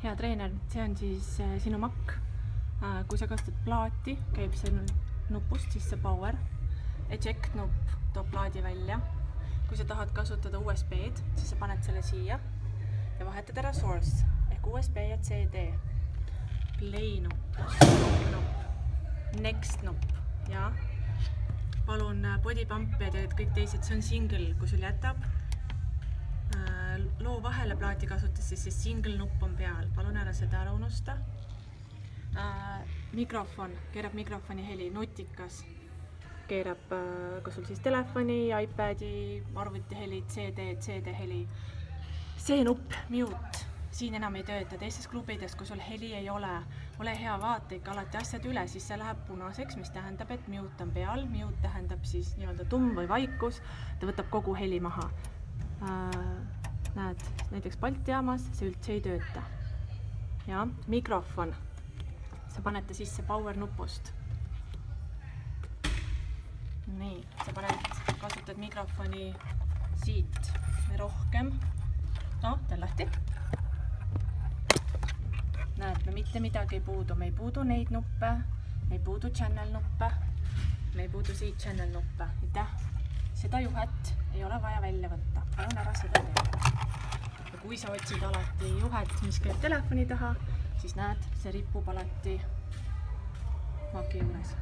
Hea treener, see on siis sinu Mac. Kui sa kasutad plaati, käib see nupust, siis see power. Eject nupp toob plaadi välja. Kui sa tahad kasutada USB-d, siis sa paned selle siia ja vahetad ära source ehk USB ja CD. Play nupp, next nupp ja palun body pump ja kõik teised, see on single, kui sul jätab loo vahele plaati kasutas, siis single nupp on peal, palun ära seda ära unusta. Mikrofon, keerab mikrofoni heli, nutikas keerab ka sul siis telefoni, iPadi, arvuti heli, CD heli. See nupp, mute, siin enam ei tööta. Teistes klubides, kui sul heli ei ole hea vaata ikka alati asjad üle, siis see läheb punaseks, mis tähendab, et mute on peal. Mute tähendab siis nii-öelda tumm või vaikus, ta võtab kogu heli maha. Näed, näiteks Balti jaamas see üldse ei tööta. Ja mikrofon, sa panete sisse power nupust. Nii, sa kasutad mikrofoni siit või rohkem. No, ta on lahti. Näed, me mitte midagi ei puudu. Me ei puudu neid nuppe, me ei puudu channel nuppe, me ei puudu siit channel nuppe. Seda juhet ei ole vaja välja võtta. Palun ära seda teha. Ja kui sa otsid alati juhet, mis käib telefoni taha, siis näed, see ripub alati Maci juures.